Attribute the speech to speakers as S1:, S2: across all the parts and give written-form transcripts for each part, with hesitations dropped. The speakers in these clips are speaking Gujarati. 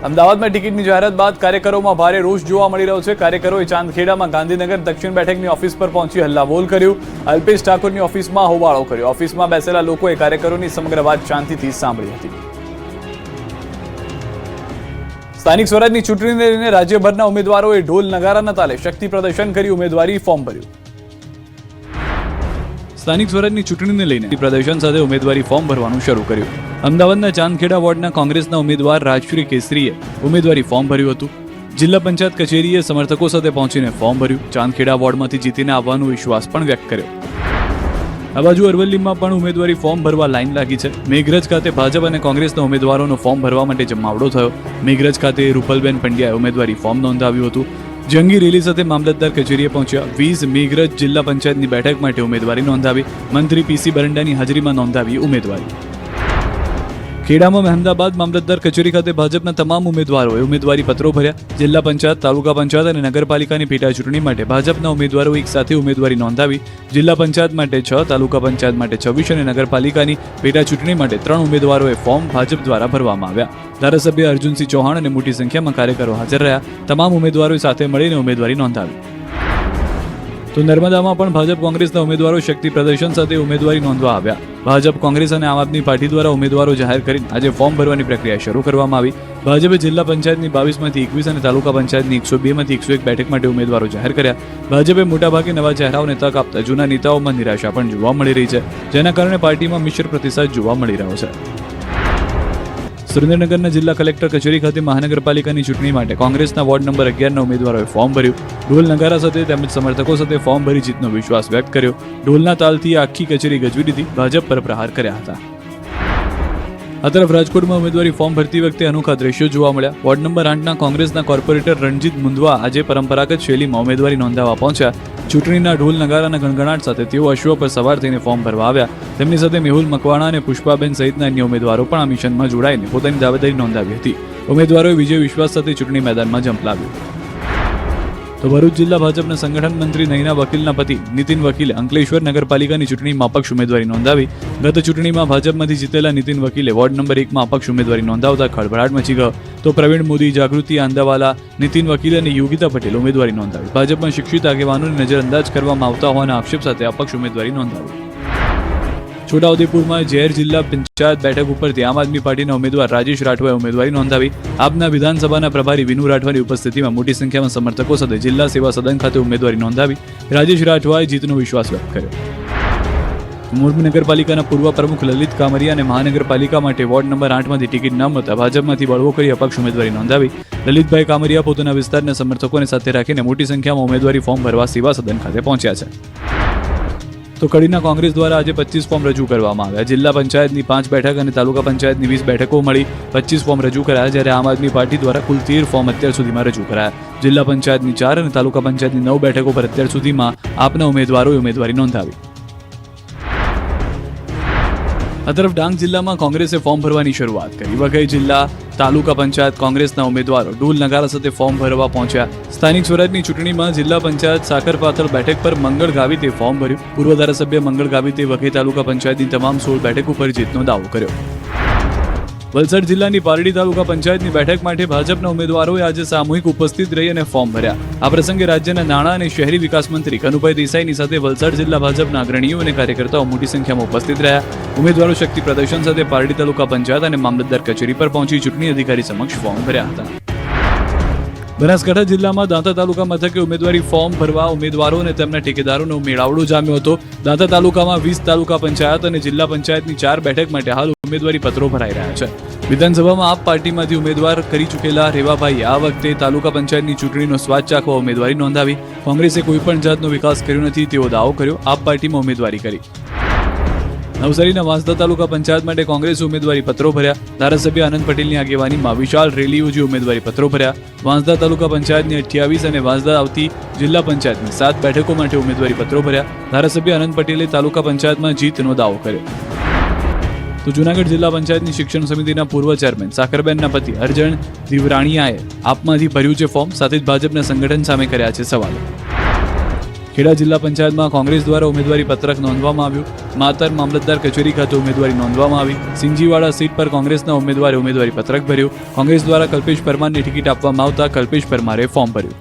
S1: અમદાવાદમાં ટિકિટની જાહેરાત બાદ કાર્યકરોમાં ભારે રોષ જોવા મળી રહ્યો છે। કાર્યકરોએ ચાંદખેડામાં ગાંધીનગર દક્ષિણ બેઠકની ઓફિસ પર પહોંચી હલ્લાબોલ કર્યું। અલ્પેશ ઠાકોરની ઓફિસમાં હોબાળો કર્યો। ઓફિસમાં બેસેલા લોકોએ કાર્યકરોની સમગ્ર વાત શાંતિથી સાંભળી હતી। સ્થાનિક સ્વરાજની ચૂંટણીને લઈને રાજ્યભરના ઉમેદવારોએ ઢોલ નગારાના તાલે શક્તિ પ્રદર્શન કરી ઉમેદવારી ફોર્મ ભર્યું। સ્થાનિક સ્વરાજની ચૂંટણીને લઈને પ્રદર્શન સાથે ઉમેદવારી ફોર્મ ભરવાનું શરૂ કર્યું। અમદાવાદના ચાંદખેડા વોર્ડના કોંગ્રેસના ઉમેદવાર રાજશ્રી કેસરીએ ઉમેદવારી ફોર્મ ભર્યું હતું। જિલ્લા પંચાયત કચેરીએ સમર્થકો સાથે પહોંચીને ફોર્મ ભર્યું। ચાંદખેડા વોર્ડમાંથી જીતીને આવવાનો વિશ્વાસ પણ વ્યક્ત કર્યો। આ બાજુ અરવલ્લીમાં પણ ઉમેદવારી ફોર્મ ભરવા લાઈન લાગી છે। મેઘરજ ખાતે ભાજપ અને કોંગ્રેસના ઉમેદવારોનો ફોર્મ ભરવા માટે જમાવડો થયો। મેઘરજ ખાતે રૂપલબેન પંડ્યાએ ઉમેદવારી ફોર્મ નોંધાવ્યું હતું। જંગી રેલી સાથે મામલતદાર કચેરીએ પહોંચ્યા। 20 મેઘરજ જિલ્લા પંચાયતની બેઠક માટે ઉમેદવારી નોંધાવી। મંત્રી પીસી બરંડાની હાજરીમાં નોંધાવી ઉમેદવારી। ખેડામાં મહેમદાબાદ મામલતદાર કચેરી ખાતે ભાજપના તમામ ઉમેદવારોએ ઉમેદવારી પત્રો ભર્યા। જિલ્લા પંચાયત, તાલુકા પંચાયત અને નગરપાલિકાની પેટા ચૂંટણી માટે ભાજપના ઉમેદવારો એક સાથે ઉમેદવારી નોંધાવી। જિલ્લા પંચાયત માટે 6, તાલુકા પંચાયત માટે 26 અને નગરપાલિકાની પેટા ચૂંટણી માટે 3 ઉમેદવારોએ ફોર્મ ભાજપ દ્વારા ભરવામાં આવ્યા। ધારાસભ્ય અર્જુનસિંહ ચૌહાણ અને મોટી સંખ્યામાં કાર્યકરો હાજર રહ્યા। તમામ ઉમેદવારોએ સાથે મળીને ઉમેદવારી નોંધાવી। તો નર્મદામાં પણ ભાજપ કોંગ્રેસના ઉમેદવારો શક્તિ પ્રદર્શન સાથે ઉમેદવારી નોંધવા આવ્યા। ભાજપ, કોંગ્રેસ અને આમ આદમી પાર્ટી દ્વારા ઉમેદવારો જાહેર કરીને આજે ફોર્મ ભરવાની પ્રક્રિયા શરૂ કરવામાં આવી। ભાજપે જિલ્લા પંચાયતની 22માંથી 21 અને તાલુકા પંચાયતની 102માંથી 101 બેઠક માટે ઉમેદવારો જાહેર કર્યા। ભાજપે મોટાભાગે નવા ચહેરાઓને તક આપતા જૂના નેતાઓમાં નિરાશા પણ જોવા મળી રહી છે, જેના કારણે પાર્ટીમાં મિશ્ર પ્રતિસાદ જોવા મળી રહ્યો છે। સુરેન્દ્રનગરના જિલ્લા કલેક્ટર કચેરી ખાતે મહાનગરપાલિકાની ચૂંટણી માટે કોંગ્રેસના વોર્ડ નંબર 11ના ઉમેદવારોએ ફોર્મ ભર્યું। ઢોલ નગારા સાથે તેમજ સમર્થકો સાથે ફોર્મ ભરી જીતનો વિશ્વાસ વ્યક્ત કર્યો। ઢોલના તાલથી આખી કચેરી ગજવી દીધી, ભાજપ પર પ્રહાર કર્યા હતા। આ તરફ રાજકોટમાં ઉમેદવારી ફોર્મ ભરતી વખતે અનોખા દ્રશ્યો જોવા મળ્યા। વોર્ડ નંબર 8ના કોંગ્રેસના કોર્પોરેટર રણજીત મુંદવા આજે પરંપરાગત શૈલીમાં ઉમેદવારી નોંધાવવા પહોંચ્યા। ચૂંટણીના ઢોલ નગારાના ગણગણાટ સાથે તેઓ અશ્વ પર સવાર થઈને ફોર્મ ભરવા આવ્યા। તેમની સાથે મેહુલ મકવાણા અને પુષ્પાબેન સહિતના અન્ય ઉમેદવારો પણ આ મિશનમાં જોડાઈને પોતાની દાવેદારી નોંધાવી હતી। ઉમેદવારોએ વિજય વિશ્વાસ સાથે ચૂંટણી મેદાનમાં ઝંપલાવ્યું। તો ભરૂચ જિલ્લા ભાજપના સંગઠન મંત્રી નયના વકીલના પતિ નીતિન વકીલે અંકલેશ્વર નગરપાલિકાની ચૂંટણીમાં અપક્ષ ઉમેદવારી નોંધાવી। ગત ચૂંટણીમાં ભાજપમાંથી જીતેલા નીતિન વકીલે વોર્ડ નંબર 1માં અપક્ષ ઉમેદવારી નોંધાવતા ખળભળાટ મચી ગયો। તો પ્રવીણ મોદી, જાગૃતિ આંદાવાલા, નીતિન વકીલ અને યોગિતા પટેલ ઉમેદવારી નોંધાવી। ભાજપમાં શિક્ષિત આગેવાનોને નજરઅંદાજ કરવામાં આવતા હોવાના આક્ષેપ સાથે અપક્ષ ઉમેદવારી નોંધાવી। છોટાઉદેપુરમાં ઝેર જિલ્લા પંચાયત બેઠક ઉપરથી આમ આદમી પાર્ટીના ઉમેદવાર રાજેશ રાઠવાએ ઉમેદવારી નોંધાવી। આપના વિધાનસભાના પ્રભારી વિનુ રાઠવાની ઉપસ્થિતિમાં મોટી સંખ્યામાં સમર્થકો સાથે જિલ્લા સેવા સદન ખાતે ઉમેદવારી નોંધાવી। રાજેશ રાઠવાએ જીતનો વિશ્વાસ વ્યક્ત કર્યો। મોરબી નગરપાલિકાના પૂર્વ પ્રમુખ લલિત કામરિયા અને મહાનગરપાલિકા માટે વોર્ડ નંબર 8માંથી ટિકિટ ન મળતા ભાજપમાંથી બળવો કરી અપક્ષ ઉમેદવારી નોંધાવી। લલિતભાઈ કામરિયા પોતાના વિસ્તારના સમર્થકોને સાથે રાખીને મોટી સંખ્યામાં ઉમેદવારી ફોર્મ ભરવા સેવા સદન ખાતે પહોંચ્યા છે। તો કડીના કોંગ્રેસ દ્વારા આજે 25 ફોર્મ રજૂ કરવામાં આવ્યા। જિલ્લા પંચાયતની 5 બેઠક અને તાલુકા પંચાયતની 20 બેઠકો મળી 25 ફોર્મ રજૂ કરાયા, જ્યારે આમ આદમી પાર્ટી દ્વારા કુલ 13 ફોર્મ અત્યાર સુધીમાં રજૂ કરાયા। જિલ્લા પંચાયતની 4 અને તાલુકા પંચાયતની 9 બેઠકો પર અત્યાર સુધીમાં આપના ઉમેદવારોએ ઉમેદવારી નોંધાવી। આ તરફ ડાંગ જિલ્લામાં કોંગ્રેસે ફોર્મ ભરવાની શરૂઆત કરી। વઘઈ જિલ્લા તાલુકા પંચાયત કોંગ્રેસના ઉમેદવારો ઢોલ નગારા સાથે ફોર્મ ભરવા પહોંચ્યા। સ્થાનિક સ્વરાજની ચૂંટણીમાં જિલ્લા પંચાયત સાકરપાથળ બેઠક પર મંગળ ગાવિતે ફોર્મ ભર્યું। પૂર્વ ધારાસભ્ય મંગળ ગાવિતે વઘઈ તાલુકા પંચાયતની તમામ 16 બેઠક ઉપર જીતનો દાવો કર્યો। વલસાડ જિલ્લાની પારડી તાલુકા પંચાયતની બેઠક માટે ભાજપના ઉમેદવારોએ આજે સામૂહિક ઉપસ્થિત રહી અને ફોર્મ ભર્યા। આ પ્રસંગે રાજ્યના નાણાં અને શહેરી વિકાસ મંત્રી કનુભાઈ દેસાઈની સાથે વલસાડ જિલ્લા ભાજપના અગ્રણીઓ અને કાર્યકર્તાઓ મોટી સંખ્યામાં ઉપસ્થિત રહ્યા। ઉમેદવારો શક્તિ પ્રદર્શન સાથે પારડી તાલુકા પંચાયત અને મામલતદાર કચેરી પર પહોંચી ચૂંટણી અધિકારી સમક્ષ ફોર્મ ભર્યા હતા। બનાસકાંઠા જિલ્લામાં દાંતા તાલુકા મથકે ઉમેદવારી ફોર્મ ભરવા ઉમેદવારો અને તેમના ઠેકેદારોનો મેળાવડો જામ્યો હતો। દાંતા તાલુકામાં 20 તાલુકા પંચાયત અને જિલ્લા પંચાયતની 4 બેઠક માટે હાલ ઉમેદવારી પત્રો ભરાઈ રહ્યા છે। વિધાનસભામાં આપ પાર્ટીમાંથી ઉમેદવાર કરી ચૂકેલા રેવાભાઈ આ વખતે તાલુકા પંચાયતની ચૂંટણીનો સ્વાદ ચાખવા ઉમેદવારી નોંધાવી। કોંગ્રેસે કોઈપણ જાતનો વિકાસ કર્યો નથી તેવો દાવો કર્યો। આપ પાર્ટીમાં ઉમેદવારી કરી। નવસારીના વાંસદા તાલુકા પંચાયત માટે કોંગ્રેસે ઉમેદવારી પત્રો ભર્યા। ધારાસભ્ય આનંદ પટેલની આગેવાનીમાં વિશાળ રેલી યોજી ઉમેદવારી પત્રો ભર્યા। વાંસદા તાલુકા પંચાયતની 28 અને વાંસદા આવતી જિલ્લા પંચાયતની 7 બેઠકો માટે ઉમેદવારી પત્રો ભર્યા। ધારાસભ્ય આનંદ પટેલે તાલુકા પંચાયતમાં જીતનો દાવો કર્યો। તો જૂનાગઢ જિલ્લા પંચાયતની શિક્ષણ સમિતિના પૂર્વ ચેરમેન સાકરબેનના પતિ અર્જણ દીવરાણીયાએ આપમાંથી ભર્યું છે ફોર્મ, સાથે જ ભાજપના સંગઠન સામે કર્યા છે સવાલો। ખેડા જિલ્લા પંચાયતમાં કોંગ્રેસ દ્વારા ઉમેદવારી પત્રક નોંધવામાં આવ્યું. માતર મામલતદાર કચેરી ખાતે ઉમેદવારી નોંધવામાં આવી. સિંજીવાડા સીટ પર કોંગ્રેસના ઉમેદવારે ઉમેદવારી પત્રક ભર્યું. કોંગ્રેસ દ્વારા કલ્પેશ પરમારની ટિકિટ આપવામાં આવતા કલ્પેશ પરમારે ફોર્મ ભર્યું.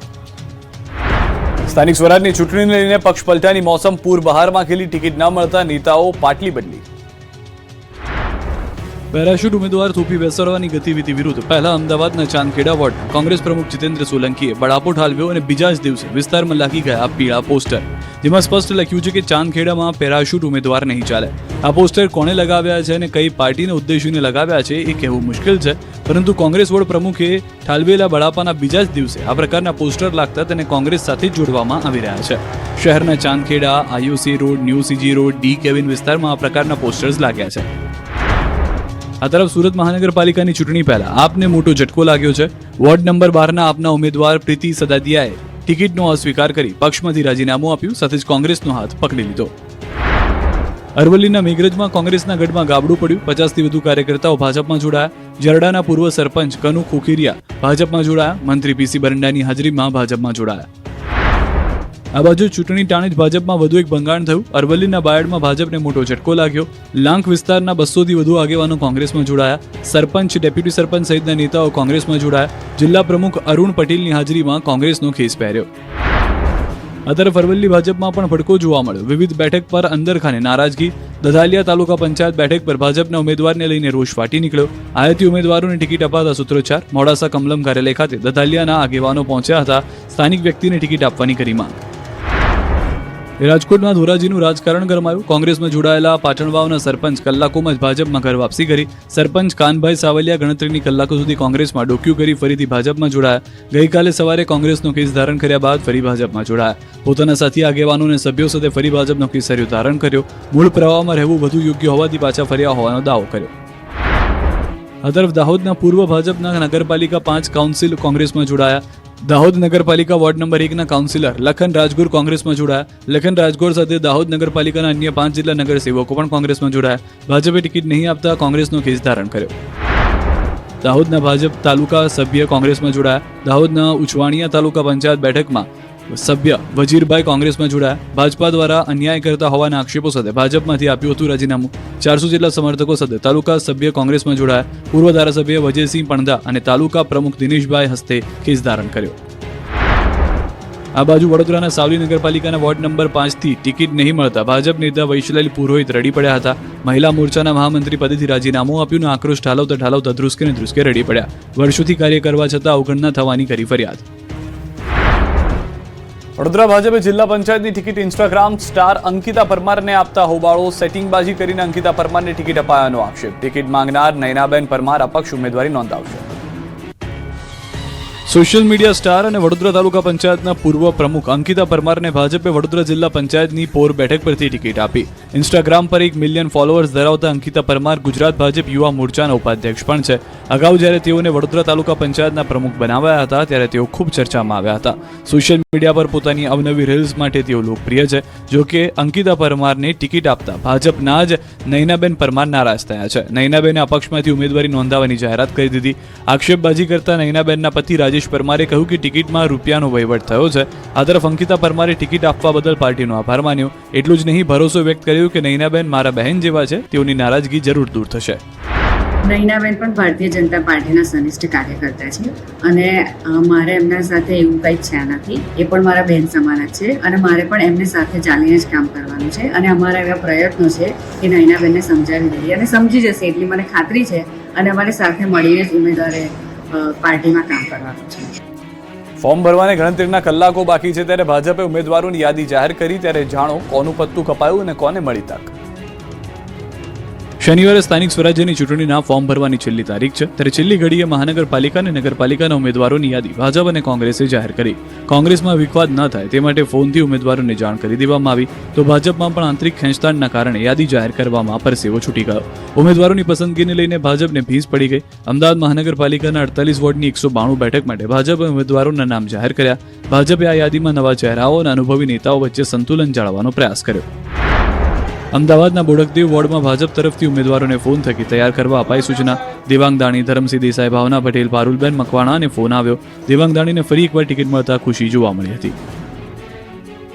S1: સ્થાનિક સ્વરાજની ચૂંટણીને લઈને પક્ષ પલટાની મોસમ પૂર બહારમાં ખેલી. ટિકિટ ન મળતા નેતાઓ પાટલી બદલી. પેરાશૂટ ઉમેદવાર થોપી બેસાડવાની ગતિવિધિ વિરુદ્ધ પહેલા અમદાવાદના ચાંદખેડા વોર્ડના કોંગ્રેસ પ્રમુખ જીતેન્દ્ર સોલંકીએ બળાપો ઠાલવ્યો અને બીજા જ દિવસે વિસ્તારમાં લાગી ગયા પીળા પોસ્ટર, જેમાં સ્પષ્ટ લખ્યું છે કે ચાંદખેડામાં પેરાશૂટ ઉમેદવાર નહીં ચાલે. આ પોસ્ટર કોણે લગાવ્યા છે અને કઈ પાર્ટીને ઉદ્દેશીને લગાવ્યા છે એ કહેવું મુશ્કેલ છે, પરંતુ કોંગ્રેસ વોર્ડ પ્રમુખે ઠાલવેલા બળાપાના બીજા જ દિવસે આ પ્રકારના પોસ્ટર લાગતા તેને કોંગ્રેસ સાથે જોડવામાં આવી રહ્યા છે. શહેરના Chandkheda, IOC road, new CG road, D Cabin વિસ્તારમાં આ પ્રકારના પોસ્ટર્સ લાગ્યા છે. આ તરફ સુરત મહાનગરપાલિકાની ચૂંટણી પહેલા આપને મોટો ઝટકો લાગ્યો છે. વોર્ડ નંબર 12 ના આપના ઉમેદવાર પ્રીતિ સદાદિયાએ ટિકિટનો અસ્વીકાર કરી પક્ષમાંથી રાજીનામું આપ્યું, સાથે જ કોંગ્રેસનો હાથ પકડી લીધો. અરવલ્લીના મેઘરજમાં કોંગ્રેસના ગઢમાં ગાબડું પડ્યું. 50 થી વધુ કાર્યકર્તાઓ ભાજપમાં જોડાયા. જરડાના પૂર્વ સરપંચ કનુ ખોખીરિયા ભાજપમાં જોડાયા. મંત્રી પીસી બરંડાની હાજરીમાં ભાજપમાં જોડાયા. આ બાજુ ચૂંટણી ટાણે જ ભાજપમાં વધુ એક ભંગાણ થયું. અરવલ્લીના બાયડમાં ભાજપને મોટો ઝટકો લાગ્યો. લાંક વિસ્તારના 200 થી વધુ આગેવાનો કોંગ્રેસમાં જોડાયા. સરપંચ, ડેપ્યુટી સરપંચ સહિતના નેતાઓ કોંગ્રેસમાં જોડાયા. જિલ્લા પ્રમુખ અરુણ પટેલની હાજરીમાં કોંગ્રેસનો ખેસ પહેર્યો. આ તરફ અરવલ્લી ભાજપમાં પણ ભડકો જોવા મળ્યો. વિવિધ બેઠક પર અંદરખાને નારાજગી. દધાલિયા તાલુકા પંચાયત બેઠક પર ભાજપના ઉમેદવારને લઈને રોષ ફાટી નીકળ્યો. આયાતી ઉમેદવારોને ટિકિટ અપાતા સૂત્રોચ્ચાર. મોડાસા કમલમ કાર્યાલય ખાતે દધાલિયાના આગેવાનો પહોંચ્યા હતા. સ્થાનિક વ્યક્તિને ટિકિટ આપવાની કરી માંગ. રાજકોટમાં ધોરાજીનું રાજકારણ ગરમાયું. કોંગ્રેસમાં જોડાયેલા પાટણવાવના સરપંચ કલાકોમાં જ ભાજપમાં ઘર વાપસી કરી. સરપંચ કાનભાઈ સાવલિયા ગણતરીની કલાકો સુધી કોંગ્રેસમાં ડોક્યું કરી ફરીથી ભાજપમાં જોડાયા. ગઈકાલે સવારે કોંગ્રેસનો કેસ ધારણ કર્યા બાદ ફરી ભાજપમાં જોડાયા. પોતાના સાથી આગેવાનો અને સભ્યો સાથે ફરી ભાજપનો કેસરિયો ધારણ કર્યો. મૂળ પ્રવાહમાં રહેવું વધુ યોગ્ય હોવાથી પાછા ફર્યા હોવાનો દાવો કર્યો. આ તરફ દાહોદના પૂર્વ ભાજપના નગરપાલિકા 5 કાઉન્સિલ કોંગ્રેસમાં જોડાયા. દાહોદ નગરપાલિકા વોર્ડ નંબર 1 ના કાઉન્સિલર લખન રાજગોર કોંગ્રેસમાં જોડાયા. લખન રાજગોર સાથે દાહોદ નગરપાલિકાના અન્ય 5 જિલ્લા નગરસેવકો પણ કોંગ્રેસમાં જોડાયા. ભાજપે ટિકિટ નહીં આપતા કોંગ્રેસનો કેસ ધારણ કર્યો. દાહોદના ભાજપ તાલુકા સભ્ય કોંગ્રેસમાં જોડાયા. દાહોદના ઉચવાણિયા તાલુકા પંચાયત બેઠકમાં સભ્ય વજીરભાઈ કોંગ્રેસમાં જોડાયા. ભાજપા દ્વારા અન્યાય કરતા હોવાના આક્ષેપો સાથે ભાજપમાંથી આપ્યું હતું રાજીનામું. 400 જેટલા સમર્થકો સાથે તાલુકા સભ્ય કોંગ્રેસમાં જોડાયા. પૂર્વ ધારાસભ્ય વજયસિંહ પણદા અને તાલુકા પ્રમુખ દિનેશભાઈ હસ્તે કેસ ધારણ કર્યો. આ બાજુ વડોદરાના સાવલી નગરપાલિકાના વોર્ડ નંબર 5 થી ટિકિટ નહીં મળતા ભાજપ નેતા વૈશલાલ પુરોહિત રડી પડ્યા હતા. મહિલા મોરચાના મહામંત્રી પદેથી રાજીનામું આપ્યું અને આક્રોશ ઠાલવતા ધ્રુસકે રડી પડ્યા. વર્ષોથી કાર્ય કરવા છતાં અવગણના થવાની કરી ફરિયાદ. વડોદરા ભાજપે જિલ્લા પંચાયતની ટિકિટ ઇન્સ્ટાગ્રામ સ્ટાર અંકિતા પરમારને આપતા હોબાળો. સેટિંગબાજી કરીને અંકિતા પરમારને ટિકિટ અપાયાનો આક્ષેપ. ટિકિટ માંગનાર નયનાબેન પરમાર અપક્ષ ઉમેદવારી નોંધાવશે. સોશિયલ મીડિયા સ્ટાર અને વડોદરા તાલુકા પંચાયતના પૂર્વ પ્રમુખ અંકિતા પરમારને ભાજપે વડોદરા જિલ્લા પંચાયતની પોર બેઠક પરથી ટિકિટ આપી. ઇન્સ્ટાગ્રામ પર 1 મિલિયન ફોલોઅર્સ ધરાવતા અંકિતા પરમાર ગુજરાત ભાજપ યુવા મોરચાના ઉપાધ્યક્ષ પણ છે. અગાઉ જ્યારે તેઓને વડોદરા તાલુકા પંચાયતના પ્રમુખ બનાવાયા હતા ત્યારે તેઓ ખૂબ ચર્ચામાં આવ્યા હતા. સોશિયલ મીડિયા પર પોતાની અવનવી રીલ્સ માટે તેઓ લોકપ્રિય છે. જો કે અંકિતા પરમારને ટિકિટ આપતા ભાજપના જ નયનાબેન પરમાર નારાજ થયા છે. નયનાબેને અપક્ષમાંથી ઉમેદવારી નોંધાવવાની જાહેરાત કરી દીધી. આક્ષેપબાજી કરતા નયનાબેનના પતિ રાજેશ પરમારે કહ્યું કે ટિકિટમાં રૂપિયાનો વહીવટ થયો છે. આ તરફ અંકિતા પરમારે ટિકિટ આપવા બદલ પાર્ટીનો આભાર માન્યો. એટલું જ નહીં, ભરોસો વ્યક્ત કર્યો કે નયનાબેન મારા બહેન જેવા છે, તેઓની નારાજગી જરૂર દૂર થશે.
S2: નયનાબેન પણ ભારતીય જનતા પાર્ટીના સનિષ્ઠ કાર્યકર્તા છે અને મારે એમના સાથે એવું કંઈ છે નથી. એ પણ મારા બહેન સમાન જ છે અને મારે પણ એમની સાથે ચાલીને જ કામ કરવાનું છે અને અમારા એવા પ્રયત્નો છે કે નયનાબેનને સમજાવી દઈએ અને સમજી જશે એટલી મને ખાતરી છે અને અમારી સાથે મળીને જ ઉમેદવારે પાર્ટીમાં કામ કરવાનું છે.
S1: ફોર્મ ભરવાને ગણતરીના કલાકો બાકી છે ત્યારે ભાજપે ઉમેદવારોની યાદી જાહેર કરી. ત્યારે જાણો કોનું પત્તું કપાયું અને કોને મળી તક. શનિવારે સ્થાનિક સ્વરાજ્યની ચૂંટણીના ફોર્મ ભરવાની છેલ્લી તારીખ છે. ત્યારે છેલ્લી ઘડીએ મહાનગરપાલિકા અને નગરપાલિકાના ઉમેદવારોની યાદી ભાજપ અને કોંગ્રેસે જાહેર કરી. કોંગ્રેસમાં વિખવાદ ન થાય તે માટે ફોનથી ઉમેદવારોને જાણ કરી દેવામાં આવી, તો ભાજપમાં પણ આંતરિક ખેંચતાણના કારણે યાદી જાહેર કરવામાં પરસેવો છૂટી ગયો. ઉમેદવારોની પસંદગીને લઈને ભાજપને ભીંસ પડી ગઈ. અમદાવાદ મહાનગરપાલિકાના 48 વોર્ડની 192 બેઠક માટે ભાજપે ઉમેદવારોના નામ જાહેર કર્યા. ભાજપે આ યાદીમાં નવા ચહેરાઓ અને અનુભવી નેતાઓ વચ્ચે સંતુલન જાળવવાનો પ્રયાસ કર્યો. અમદાવાદના બોડકદેવ વોર્ડમાં ભાજપ તરફથી ઉમેદવારોને ફોન થકી તૈયાર કરવા અપાઈ સૂચના. દેવાંગ દાણી, ધરમસિંહ દેસાઈ, ભાવના પટેલ, પારુલબેન મકવાણાને ફોન આવ્યો. દેવાંગ દાણીને ફરી એકવાર ટિકિટ મળતા ખુશી જોવા મળી હતી.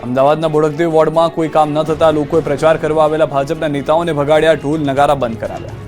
S1: અમદાવાદના બોડકદેવ વોર્ડમાં કોઈ કામ ન થતા લોકોએ પ્રચાર કરવા આવેલા ભાજપના નેતાઓને ભગાડ્યા, ઢોલ નગારા બંધ કરાવ્યા.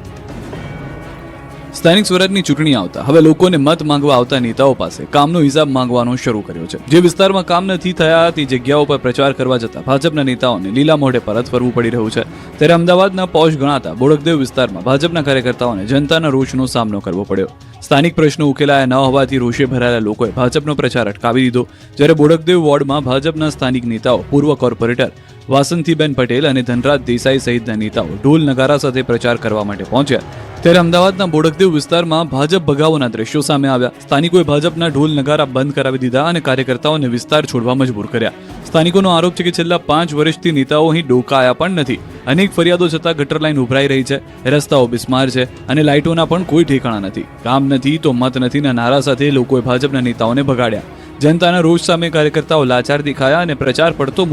S1: સ્થાનિક સ્વરાજની ચૂંટણી આવતા હવે લોકોને મત માંગવા આવતા નેતાઓ પાસે કામનો હિસાબ માંગવાનો શરૂ કર્યો છે. જે વિસ્તારમાં કામ નથી થયા તે જગ્યાઓ પર પ્રચાર કરવા જતા ભાજપના નેતાઓને લીલા મોઢે પરત ફરવું પડી રહ્યું છે. ત્યારે અમદાવાદના પોશ ગણાતા બોડકદેવ વિસ્તારમાં ભાજપના કાર્યકર્તાઓને જનતાના રોષનો સામનો કરવો પડ્યો. સ્થાનિક પ્રશ્નો ઉકેલાયા ન હોવાથી રોષે ભરાયેલા લોકોએ ભાજપનો પ્રચાર અટકાવી દીધો. જ્યારે બોડકદેવ વોર્ડમાં ભાજપના સ્થાનિક નેતાઓ, પૂર્વ કોર્પોરેટર વાસંતીબેન પટેલ અને ધનરાજ દેસાઈ સહિતના નેતાઓ ઢોલ નગારા સાથે પ્રચાર કરવા માટે પહોંચ્યા. ત્યારે અમદાવાદના બોડકદેવ વિસ્તારમાં ભાજપ ભગાવોના દ્રશ્યો સામે આવ્યા. સ્થાનિકોએ ભાજપના ઢોલ નગારા બંધ કરાવી દીધા અને કાર્યકર્તાઓને વિસ્તાર છોડવા મજબૂર કર્યા. સ્થાનિકોનો આરોપ છે કે છેલ્લા 5 વર્ષથી નેતાઓ અહીં ડોકાયા પણ નથી. અનેક ફરિયાદો છતાં ગટર લાઈન ઉભરાઈ રહી છે, રસ્તાઓ બિસ્માર છે અને લાઇટોના પણ કોઈ ઠેકાણા નથી. કામ નથી તો મત નથીના નારા સાથે લોકોએ ભાજપના નેતાઓને ભગાડ્યા. જનતાના રોષ સામે કાર્યકર્તાઓ લાચાર દેખાયા અને પ્રચાર પડતો